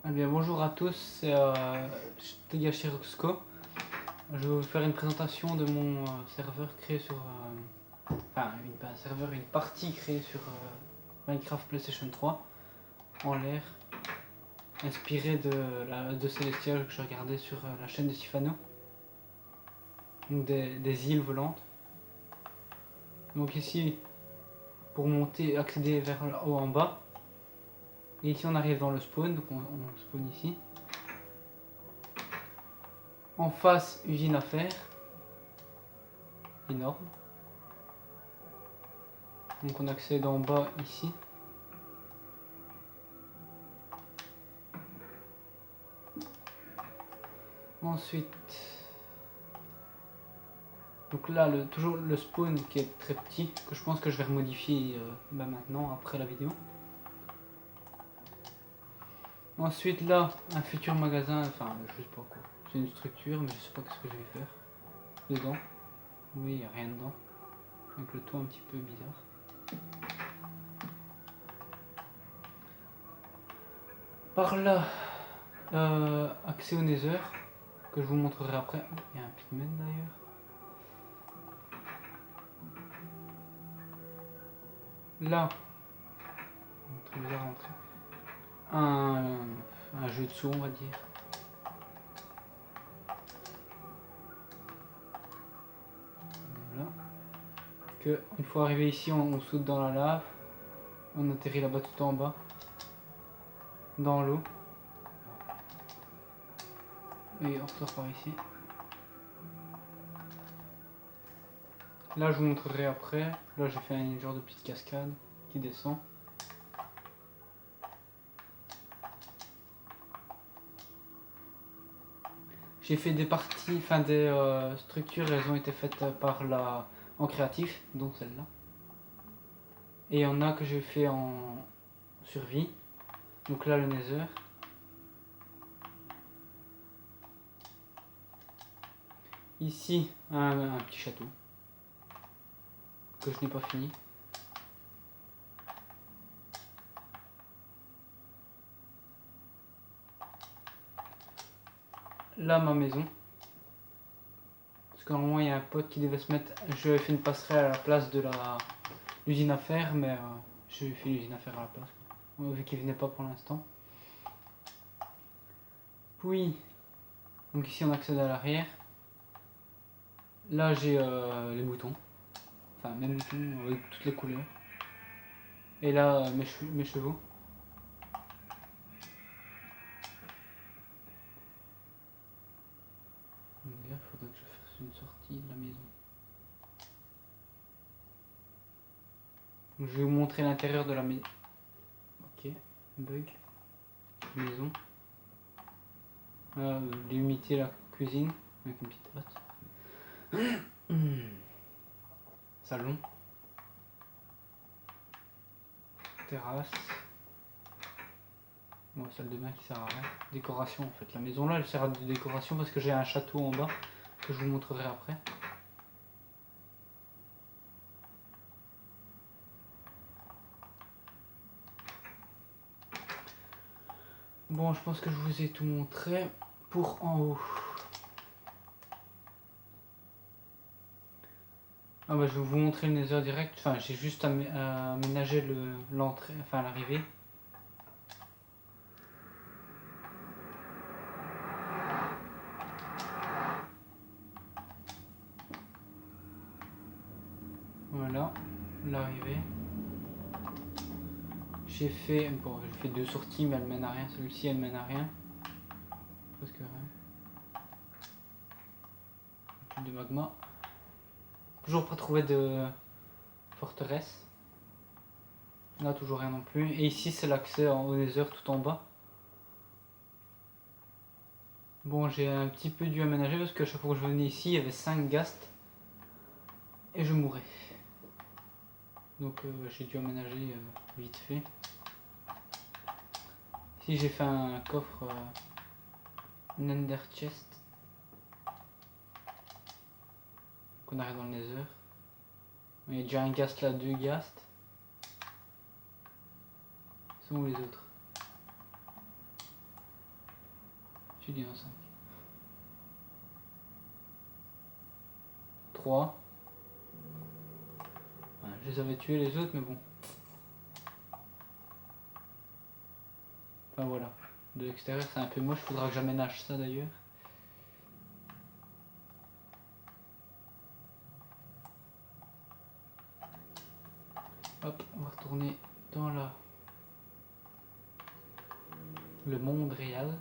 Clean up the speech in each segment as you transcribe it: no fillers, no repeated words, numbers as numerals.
Eh bien, bonjour à tous, c'est Tegashi Roxco. Je vais vous faire une présentation de mon serveur créé sur... pas un serveur, une partie créée sur Minecraft PlayStation 3 en l'air, inspiré de Celestial que je regardais sur la chaîne de Sifano, donc des îles volantes. Donc ici, pour monter, accéder vers le haut en bas, et ici on arrive dans le spawn, donc on spawn ici. En face, usine à fer, énorme. Donc on accède en bas ici. Ensuite, donc là toujours le spawn qui est très petit, que je pense que je vais remodifier maintenant après la vidéo. Ensuite là, un futur magasin, enfin je sais pas quoi, c'est une structure mais je sais pas ce que je vais faire dedans. Oui, il n'y a rien dedans, avec le toit un petit peu bizarre. Par là, accès au Nether, que je vous montrerai après. Il y a un pigment d'ailleurs. Là, très bizarre à entrer. Un jeu de saut, on va dire. Voilà. Que une fois arrivé ici, on saute dans la lave. On atterrit là-bas tout en bas. Dans l'eau. Et on ressort par ici. Là, je vous montrerai après. Là, j'ai fait un genre de petite cascade qui descend. J'ai fait des parties, enfin des structures, elles ont été faites en créatif, dont celle-là. Et il y en a que j'ai fait en survie. Donc là, le Nether. Ici, un petit château que je n'ai pas fini. Là, ma maison. Parce qu'à un moment, il y a un pote qui devait se mettre. Je fait une passerelle à la place de l'usine à fer, mais j'ai fait l'usine à faire à la place. Vu qu'il venait pas pour l'instant. Puis, donc ici, on accède à l'arrière. Là, j'ai les boutons. Enfin, même boutons avec toutes les couleurs. Et là, mes chevaux. Il faudrait que je fasse une sortie de la maison. Donc, je vais vous montrer l'intérieur de la maison. Ok, bug. Maison. Limiter la cuisine avec une petite hotte. Salon. Terrasse. Bon, salle de bain qui sert à rien. Décoration en fait. La maison là elle sert à de décoration parce que j'ai un château en bas que je vous montrerai après. Bon, je pense que je vous ai tout montré pour en haut. Ah bah je vais vous montrer le Nether direct. Enfin j'ai juste aménagé l'entrée, enfin l'arrivée. Voilà, l'arrivée. J'ai fait deux sorties mais elles mènent à rien. Celui-ci elle mène à rien. Presque rien. De magma. Toujours pas trouvé de forteresse. Là toujours rien non plus. Et ici c'est l'accès au Nether tout en bas. Bon, j'ai un petit peu dû aménager parce que chaque fois que je venais ici il y avait 5 ghasts. Et je mourais. Donc j'ai dû aménager vite fait. Ici j'ai fait un coffre Ender Chest. Donc on arrive dans le Nether. Il y a déjà un ghast là, 2 ghasts. Ils sont où les autres? Tu dis 5. 3. Ouais, je les avais tués les autres, mais bon. Enfin voilà. De l'extérieur, c'est un peu moche. Faudra que j'aménage ça d'ailleurs. Hop, on va retourner dans le monde réel.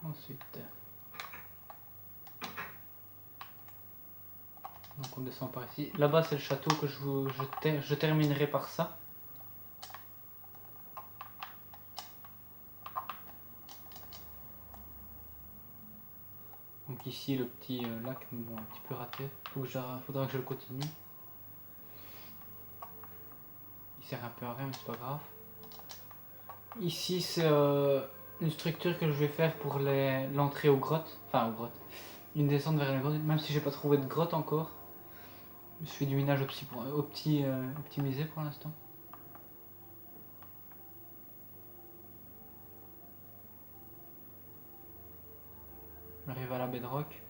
Ensuite, donc on descend par ici. Là-bas c'est le château que je terminerai par ça. Donc ici le petit lac, bon, un petit peu raté. Faudra que je le continue. Il sert un peu à rien, mais c'est pas grave. Ici c'est une structure que je vais faire pour l'entrée aux grottes. Enfin aux grottes. Une descente vers les grottes, même si j'ai pas trouvé de grotte encore. Je fais du minage optimisé pour l'instant. J'arrive à la bedrock.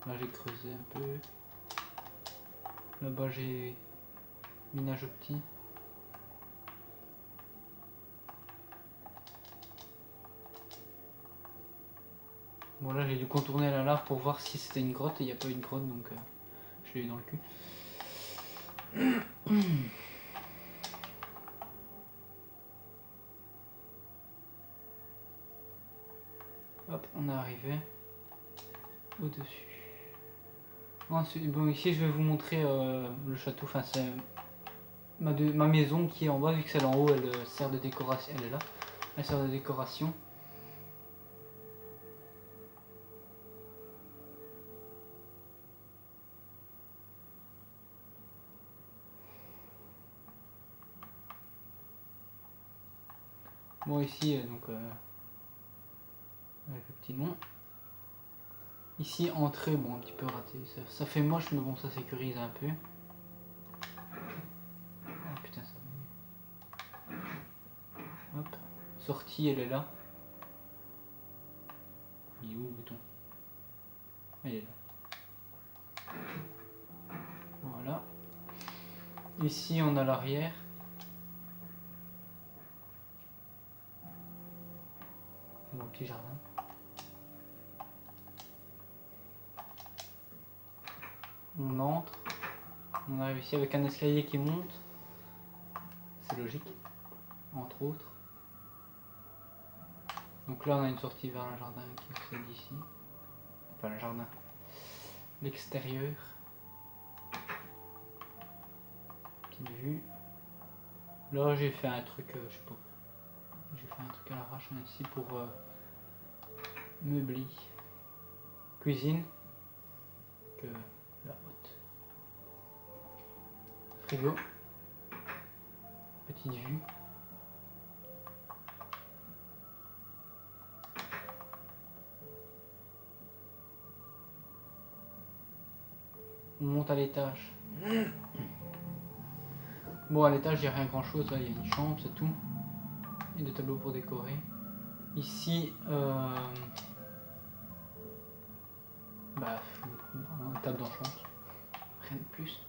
Là j'ai creusé un peu. Là-bas j'ai minage opti. Bon là j'ai dû contourner la lave pour voir si c'était une grotte et il n'y a pas eu de grotte donc je l'ai eu dans le cul. Hop, on est arrivé au-dessus. Ensuite, bon ici je vais vous montrer le château, enfin c'est ma maison qui est en bas, vu que celle en haut elle sert de décoration, elle est là, elle sert de décoration. Bon ici donc avec le petit nom. Ici entrée, bon un petit peu raté, ça fait moche mais bon ça sécurise un peu. Oh putain ça va. Hop, sortie elle est là. Il est où le bouton? Elle est là. Voilà. Ici on a l'arrière. Mon petit jardin. On entre. On arrive ici avec un escalier qui monte. C'est logique. Entre autres. Donc là on a une sortie vers le jardin qui accède d'ici. Enfin le jardin. L'extérieur. Petite vue. Là j'ai fait un truc, je sais pas. J'ai fait un truc à l'arrache ici pour meubler. Cuisine. Que la haute. Frigo. Petite vue. On monte à l'étage. Bon à l'étage il n'y a rien grand chose, là il y a une chambre, c'est tout. Et des tableaux pour décorer. Ici une table d'enchante. Rien de plus.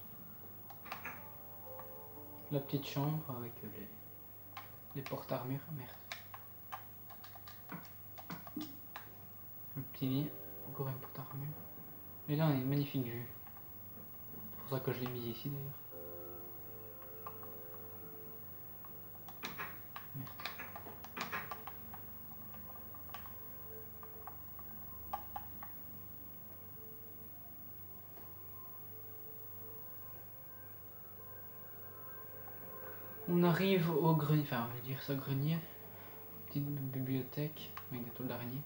La petite chambre avec les portes-armures. Merde. Le petit lit. Encore une porte-armure. Et là on a une magnifique vue. C'est pour ça que je l'ai mis ici d'ailleurs. Merde. On arrive au grenier, enfin on va dire ça grenier. Petite bibliothèque avec des toiles d'araignée.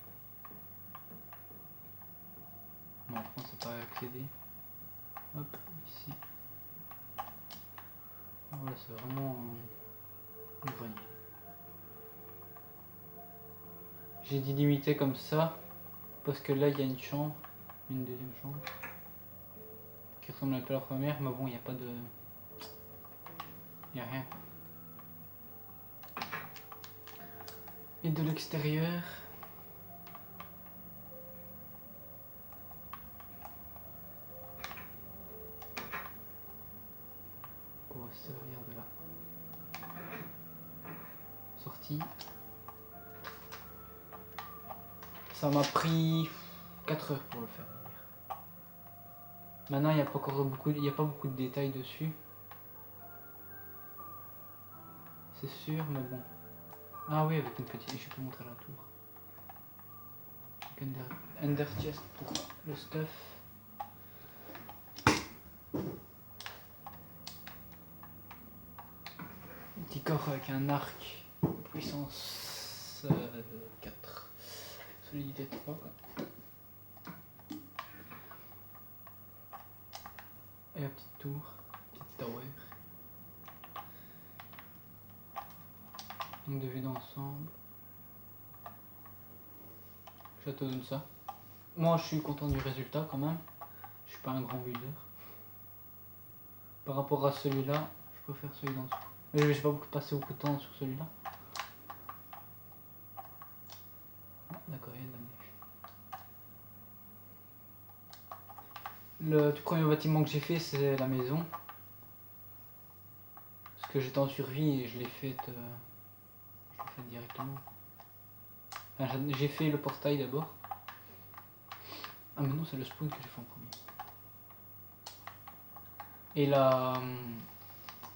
Bon, je pense pas accéder. Hop, ici. Voilà, c'est vraiment un grenier. J'ai délimité comme ça parce que là il y a une chambre, une deuxième chambre qui ressemble un peu à la première, mais bon, il n'y a pas de... Il n'y a rien. Et de l'extérieur... On va se servir de la sortie. Ça m'a pris 4 heures pour le faire. Maintenant, il n'y a pas encore beaucoup, il n'y a pas beaucoup de détails dessus. C'est sûr, mais bon. Ah oui, avec une petite... Je peux montrer la tour. Under chest pour le stuff. Petit corps avec un arc, puissance 4, solidité 3. Et la petite tour, petite tower. Donc de vue d'ensemble. Je te donne ça. Moi je suis content du résultat quand même. Je suis pas un grand builder. Par rapport à celui-là, je préfère celui d'en dessous. Mais je vais pas passer beaucoup de temps sur celui-là. D'accord, il y a de la neige. Le tout premier bâtiment que j'ai fait, c'est la maison. Parce que j'étais en survie et je l'ai fait directement. Enfin, j'ai fait le portail d'abord. Ah mais non, c'est le spawn que j'ai fait en premier. Et la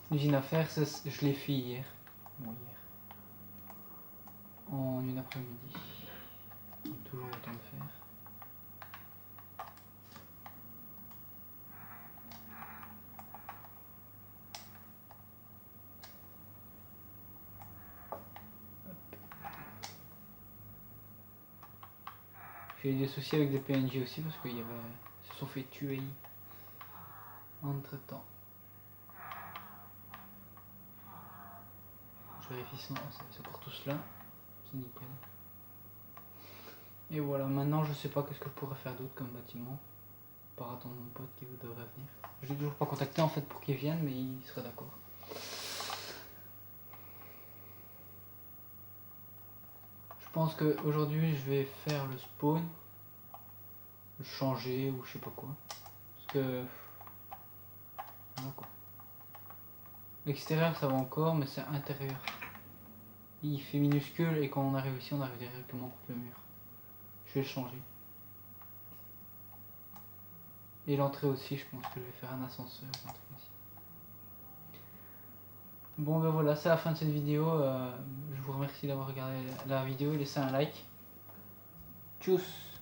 l'usine à fer, je l'ai fait hier. Bon, hier. En une après-midi. Toujours autant de fer. J'ai eu des soucis avec des PNJ aussi parce qu'ils se sont fait tuer entre temps. Je vérifie sinon c'est pour tout cela. C'est nickel. Et voilà, maintenant je sais pas qu'est-ce que je pourrais faire d'autre comme bâtiment. Par attendre mon pote qui devrait venir. Je l'ai toujours pas contacté en fait pour qu'il vienne, mais il serait d'accord. Je pense qu'aujourd'hui je vais faire le spawn, le changer ou je sais pas quoi. Parce que... Voilà quoi. L'extérieur ça va encore, mais c'est intérieur. Il fait minuscule et quand on arrive ici on arrive directement contre le mur. Je vais le changer. Et l'entrée aussi, je pense que je vais faire un ascenseur. Bon ben voilà, c'est la fin de cette vidéo. Je vous remercie d'avoir regardé la vidéo et laissé un like. Tchuss!